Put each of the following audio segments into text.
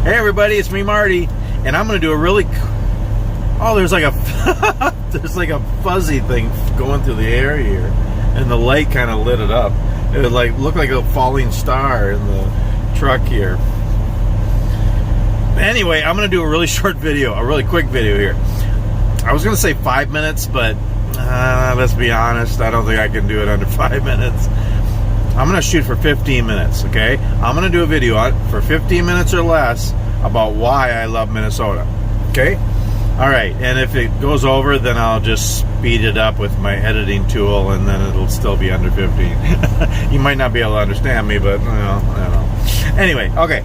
Hey everybody, it's me, Marty, and I'm going to do a really... Oh, there's like a there's like a fuzzy thing going through the air here, and the light kind of lit it up. It would like look like a falling star in the truck here. Anyway, I'm going to do a really short video, a really quick video here. I was going to say 5 minutes, but let's be honest, I don't think I can do it under 5 minutes. I'm going to shoot for 15 minutes, okay? I'm going to do a video for 15 minutes or less about why I love Minnesota, okay? All right, and if it goes over, then I'll just speed it up with my editing tool, and then it'll still be under 15. You might not be able to understand me, but, I don't know. Anyway, okay,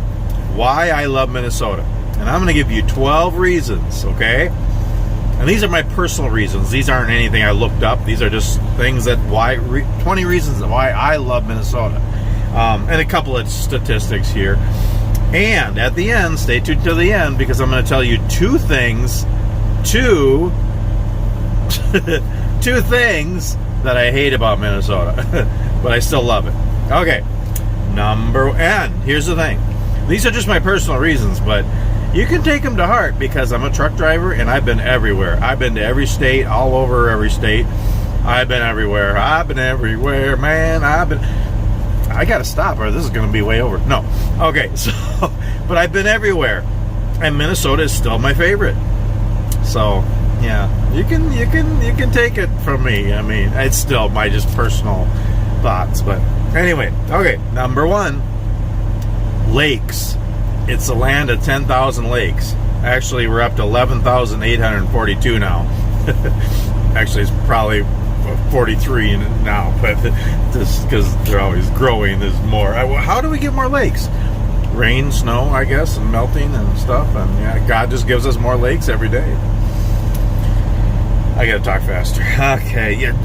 why I love Minnesota. And I'm going to give you 12 reasons, okay? And these are my personal reasons. These aren't anything I looked up. These are just things that 20 reasons why I love Minnesota. And a couple of statistics here. And at the end, stay tuned to the end, because I'm going to tell you two things that I hate about Minnesota, but I still love it. Okay, here's the thing. These are just my personal reasons, but you can take them to heart, because I'm a truck driver and I've been everywhere. I've been to every state, all over every state. I've been everywhere. Man. I gotta stop, or this is gonna be way over. No. Okay, so, but I've been everywhere, and Minnesota is still my favorite. So, yeah, you can take it from me. I mean, it's still my just personal thoughts, but anyway. Okay, number one, lakes. It's a land of 10,000 lakes. Actually, we're up to 11,842 now. Actually, it's probably 43 now, but just because they're always growing, there's more. How do we get more lakes? Rain, snow, I guess, and melting and stuff. And yeah, God just gives us more lakes every day. I gotta talk faster. Okay, yeah,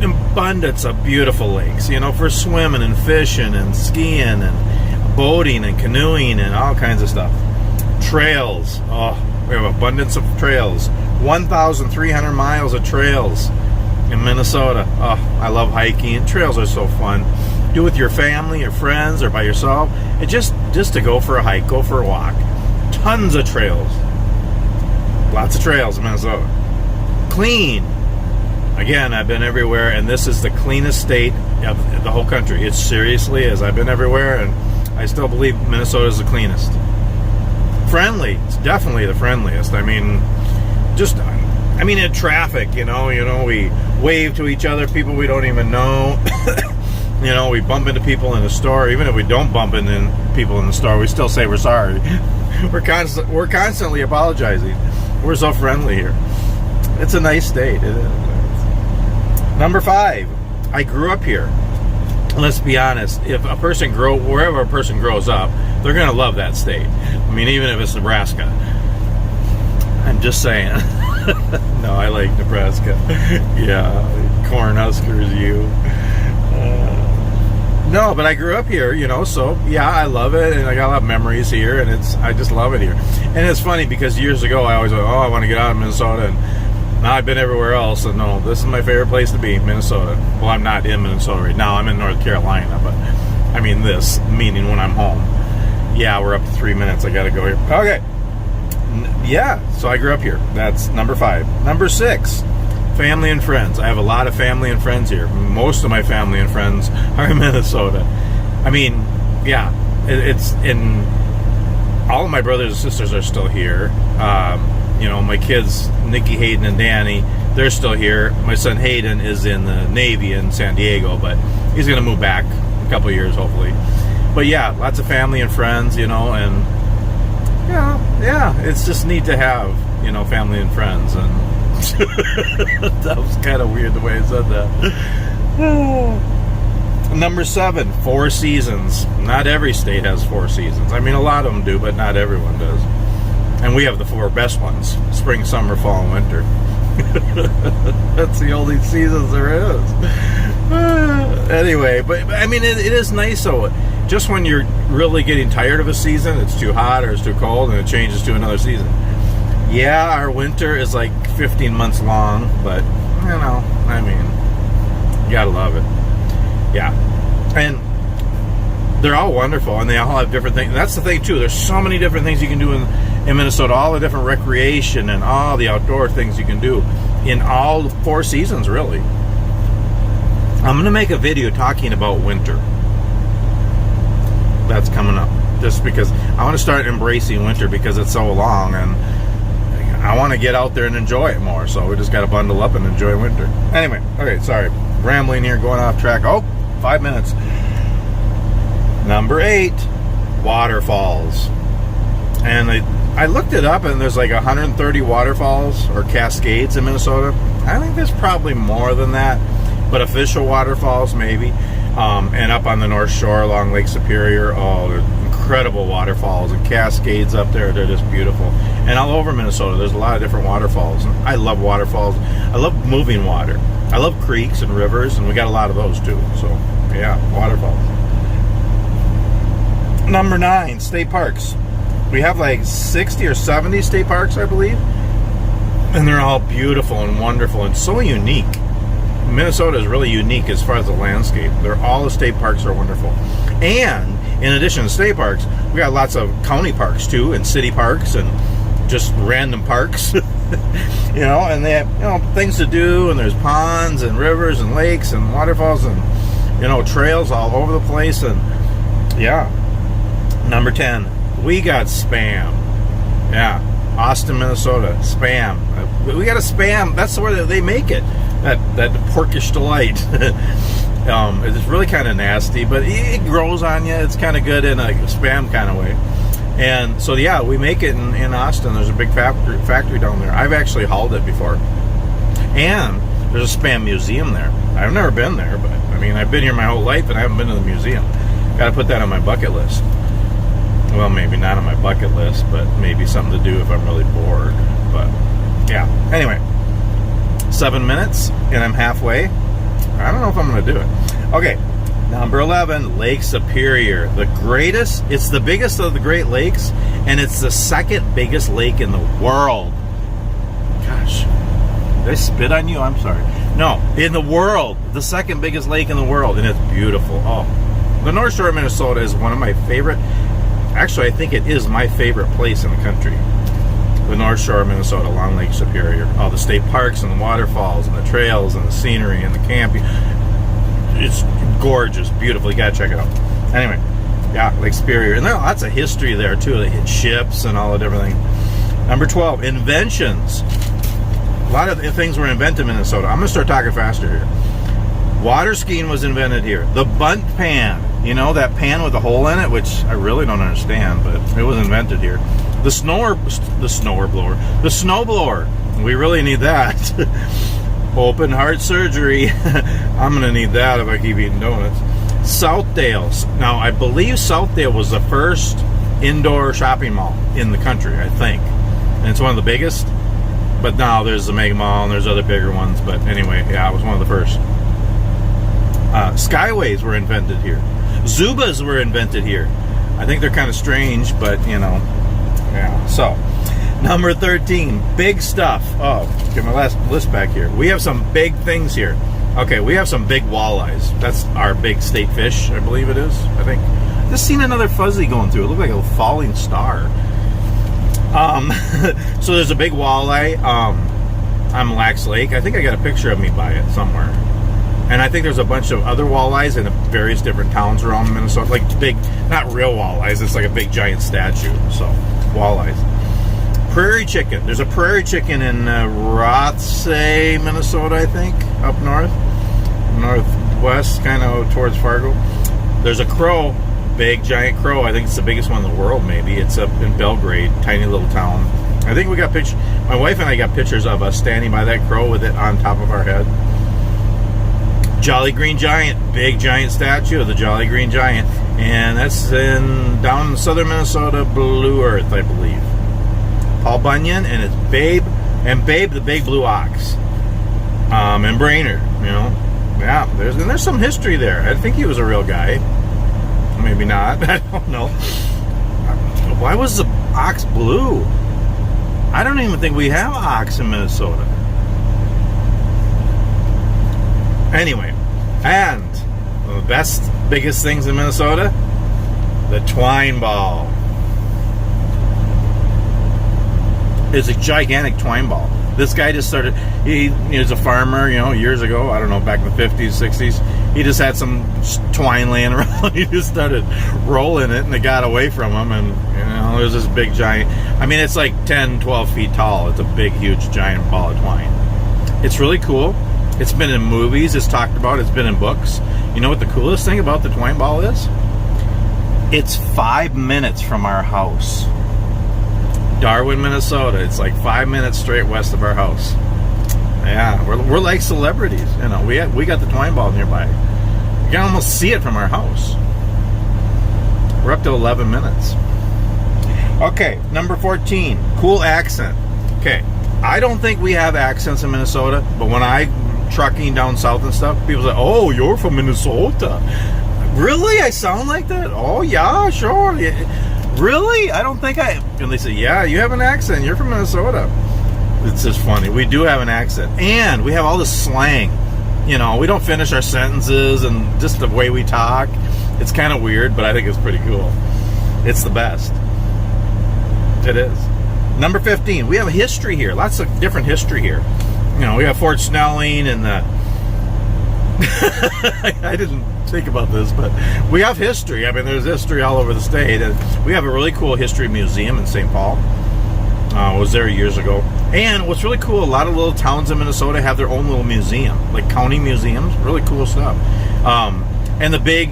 abundance of beautiful lakes, for swimming and fishing and skiing and boating and canoeing and all kinds of stuff. Trails. Oh, we have abundance of trails. 1,300 miles of trails in Minnesota. Oh, I love hiking. Trails are so fun. Do it with your family, your friends, or by yourself. And just to go for a hike, go for a walk. Tons of trails. Lots of trails in Minnesota. Clean. Again, I've been everywhere, and this is the cleanest state of the whole country. It seriously is. I've been everywhere, and I still believe Minnesota is the cleanest. Friendly. It's definitely the friendliest. I mean, in traffic, we wave to each other, people we don't even know. We bump into people in the store. Even if we don't bump into people in the store, we still say we're sorry. We're constantly apologizing. We're so friendly here. It's a nice state. It is. Number 5. I grew up here. Let's be honest, if a person wherever a person grows up, they're going to love that state. I mean, even if it's Nebraska. I'm just saying. No, I like Nebraska. Yeah, Cornhuskers, you. No, but I grew up here, so yeah, I love it, and I got a lot of memories here, and I just love it here. And it's funny, because years ago I always went, I want to get out of Minnesota, and now I've been everywhere else, and no, this is my favorite place to be, Minnesota. Well, I'm not in Minnesota right now. I'm in North Carolina, but I mean this, meaning when I'm home. Yeah, we're up to 3 minutes. I got to go here. Okay. Yeah, so I grew up here. That's number 5. Number 6, family and friends. I have a lot of family and friends here. Most of my family and friends are in Minnesota. I mean, yeah, it's in... All of my brothers and sisters are still here. My kids, Nikki, Hayden, and Danny, they're still here. My son Hayden is in the Navy in San Diego, but he's going to move back in a couple of years, hopefully. But yeah, lots of family and friends, and yeah, it's just neat to have, family and friends. And that was kind of weird the way I said that. Number 7, 4 seasons. Not every state has 4 seasons. I mean, a lot of them do, but not everyone does. And we have the 4 best ones: spring, summer, fall, and winter. That's the only seasons there is. Anyway, but I mean, it is nice. So just when you're really getting tired of a season, it's too hot or it's too cold, and it changes to another season. Yeah, our winter is like 15 months long, but I mean, you gotta love it. Yeah. And they're all wonderful, and they all have different things. That's the thing too. There's so many different things you can do in Minnesota. All the different recreation and all the outdoor things you can do in all 4 seasons, really. I'm going to make a video talking about winter. That's coming up, just because I want to start embracing winter because it's so long, and I want to get out there and enjoy it more. So we just got to bundle up and enjoy winter. Anyway, okay, sorry, rambling here, going off track. Oh, 5 minutes. Number 8, waterfalls. And I looked it up, and there's like 130 waterfalls or cascades in Minnesota. I think there's probably more than that, but official waterfalls maybe. And up on the North Shore along Lake Superior, oh, there's incredible waterfalls and cascades up there. They're just beautiful. And all over Minnesota, there's a lot of different waterfalls. I love waterfalls. I love moving water. I love creeks and rivers, and we got a lot of those too. So, yeah, waterfalls. Number 9, state parks. We have like 60 or 70 state parks, I believe. And they're all beautiful and wonderful and so unique. Minnesota is really unique as far as the landscape. All the state parks are wonderful. And in addition to state parks, we got lots of county parks too, and city parks, and just random parks. And they have, things to do, and there's ponds and rivers and lakes and waterfalls and, trails all over the place. And yeah. Number 10, we got Spam. Yeah, Austin, Minnesota, Spam. We got a Spam. That's where they make it. That porkish delight. It's really kind of nasty, but it grows on you. It's kind of good in a Spam kind of way. And so, yeah, we make it in Austin. There's a big factory down there. I've actually hauled it before. And there's a Spam museum there. I've never been there, but, I've been here my whole life, and I haven't been to the museum. Got to put that on my bucket list. Well, maybe not on my bucket list, but maybe something to do if I'm really bored. But, yeah. Anyway, 7 minutes, and I'm halfway. I don't know if I'm going to do it. Okay, number 11, Lake Superior. It's the biggest of the Great Lakes, and it's the second biggest lake in the world. Gosh, did I spit on you? I'm sorry. No, in the world, the second biggest lake in the world, and it's beautiful. Oh, the North Shore of Minnesota is one of my favorite. Actually, I think it is my favorite place in the country. The North Shore of Minnesota along Lake Superior. All the state parks and the waterfalls and the trails and the scenery and the camping. It's gorgeous, beautiful. You gotta check it out. Anyway, yeah, Lake Superior. And there's lots of history there too. They hit ships and all the different things. Number 12, inventions. A lot of things were invented in Minnesota. I'm gonna start talking faster here. Water skiing was invented here. The bunt pan. That pan with a hole in it, which I really don't understand, but it was invented here. The snowblower. We really need that. Open heart surgery. I'm going to need that if I keep eating donuts. Southdale. Now, I believe Southdale was the first indoor shopping mall in the country, I think. And it's one of the biggest. But now there's the Mega Mall and there's other bigger ones. But anyway, yeah, it was one of the first. Skyways were invented here. Zubas were invented here. I think they're kind of strange, but yeah. So, number 13, big stuff. Oh, get my last list back here. We have some big things here. Okay, we have some big walleyes. That's our big state fish, I believe it is. I think. Just seen another fuzzy going through. It looked like a falling star. So there's a big walleye on Mille Lacs Lake. I think I got a picture of me by it somewhere. And I think there's a bunch of other walleyes in various different towns around Minnesota. Like big, not real walleyes. It's like a big giant statue. So, walleyes. Prairie chicken. There's a prairie chicken in Rothsay, Minnesota, I think. Up north. Northwest, kind of towards Fargo. There's a crow. Big, giant crow. I think it's the biggest one in the world, maybe. It's up in Belgrade. Tiny little town. I think we got pictures. My wife and I got pictures of us standing by that crow with it on top of our head. Jolly Green Giant, big giant statue of the Jolly Green Giant, and that's down in southern Minnesota, Blue Earth, I believe. Paul Bunyan, and it's Babe the Big Blue Ox, and Brainerd, yeah. There's some history there. I think he was a real guy, maybe not. I don't know. Why was the ox blue? I don't even think we have ox in Minnesota. Anyway, and one of the biggest things in Minnesota, The twine ball. It's a gigantic twine ball. This guy just started, he was a farmer, years ago, I don't know, back in the 50s, 60s. He just had some twine laying around. He just started rolling it, and it got away from him, and, there's this big giant, it's like 10, 12 feet tall. It's a big, huge, giant ball of twine. It's really cool. It's been in movies, it's talked about, it's been in books. You know what the coolest thing about the twine ball is? It's 5 minutes from our house. Darwin, Minnesota. It's like 5 minutes straight west of our house. Yeah, we're like celebrities. We got the twine ball nearby. You can almost see it from our house. We're up to 11 minutes. Okay, number 14. Cool accent. Okay, I don't think we have accents in Minnesota, but when I'm trucking down south and stuff, people say, "Oh, you're from Minnesota." Really? I sound like that? Oh, yeah, sure. Yeah. Really? I don't think and they say, "Yeah, you have an accent. You're from Minnesota." It's just funny. We do have an accent. And we have all this slang. We don't finish our sentences, and just the way we talk. It's kind of weird, but I think it's pretty cool. It's the best. It is. Number 15. We have history here. Lots of different history here. We have Fort Snelling and the... I didn't think about this, but we have history. There's history all over the state. And we have a really cool history museum in St. Paul. I was there years ago. And what's really cool, a lot of little towns in Minnesota have their own little museum, like county museums. Really cool stuff. And the big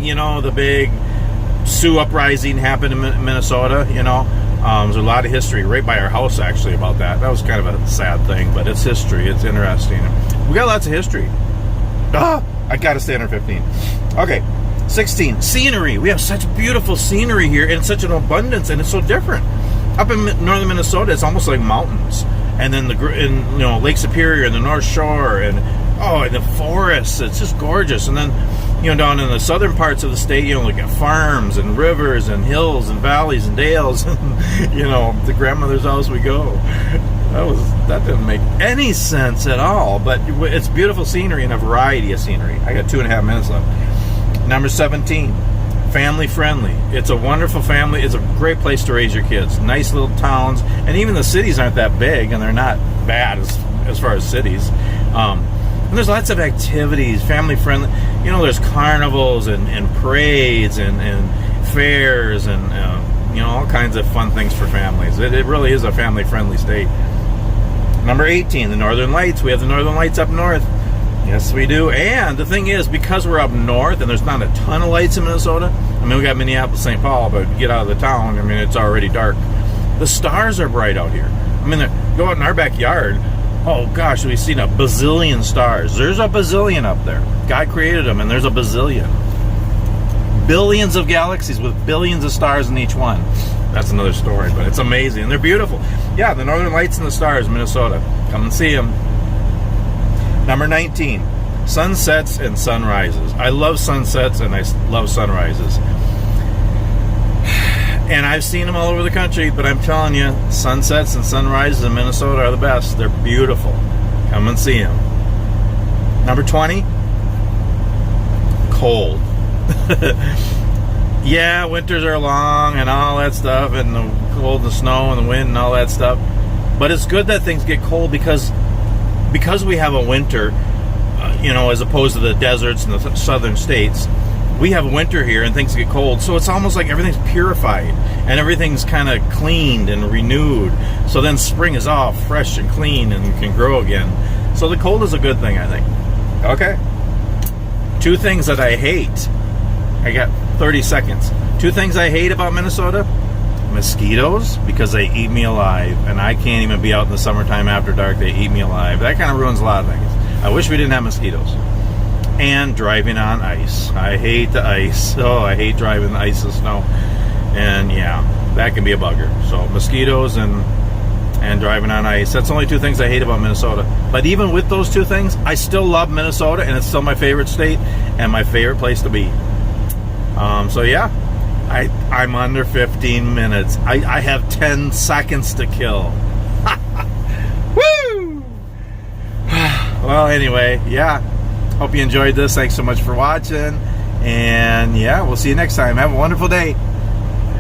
Sioux uprising happened in Minnesota, there's a lot of history right by our house, actually, about that. That was kind of a sad thing, but it's history. It's interesting. We got lots of history. I got to stay under 15. Okay, 16. Scenery. We have such beautiful scenery here, and such an abundance, and it's so different. Up in northern Minnesota, it's almost like mountains, and then Lake Superior and the North Shore, and the forests. It's just gorgeous. And then down in the southern parts of the state, like farms and rivers and hills and valleys and dales, and the grandmother's house we go. That didn't make any sense at all, but it's beautiful scenery and a variety of scenery. I got 2.5 minutes left. Number 17, family friendly. It's a wonderful family. It's a great place to raise your kids. Nice little towns, and even the cities aren't that big, and they're not bad as far as cities. And there's lots of activities, family friendly. There's carnivals and parades and fairs and all kinds of fun things for families. It really is a family friendly state. Number 18, the Northern Lights. We have the Northern Lights up north. Yes, we do. And the thing is, because we're up north and there's not a ton of lights in Minnesota, we got Minneapolis, St. Paul, but get out of the town, it's already dark. The stars are bright out here. Go out in our backyard. Oh, gosh, we've seen a bazillion stars. There's a bazillion up there. God created them, and there's a bazillion. Billions of galaxies with billions of stars in each one. That's another story, but it's amazing. And they're beautiful. Yeah, the Northern Lights and the stars, Minnesota. Come and see them. Number 19, sunsets and sunrises. I love sunsets and I love sunrises. And I've seen them all over the country, but I'm telling you, sunsets and sunrises in Minnesota are the best. They're beautiful. Come and see them. Number 20, cold. Yeah, winters are long and all that stuff, and the cold and the snow and the wind and all that stuff. But it's good that things get cold because we have a winter, as opposed to the deserts and the southern states. We have a winter here and things get cold, so it's almost like everything's purified and everything's kind of cleaned and renewed. So then spring is all fresh and clean and you can grow again. So the cold is a good thing, I think. Okay. 2 things that I hate. I got 30 seconds. 2 things I hate about Minnesota. Mosquitoes, because they eat me alive, and I can't even be out in the summertime after dark. They eat me alive. That kind of ruins a lot of things. I wish we didn't have mosquitoes. And driving on ice. I hate the ice. Oh, I hate driving the ice and snow. And yeah, that can be a bugger. So mosquitoes and driving on ice. That's the only 2 things I hate about Minnesota. But even with those 2 things, I still love Minnesota, and it's still my favorite state and my favorite place to be. So yeah, I'm under 15 minutes. I have 10 seconds to kill. Woo! Well, anyway, yeah. Hope you enjoyed this. Thanks so much for watching. And yeah, we'll see you next time. Have a wonderful day.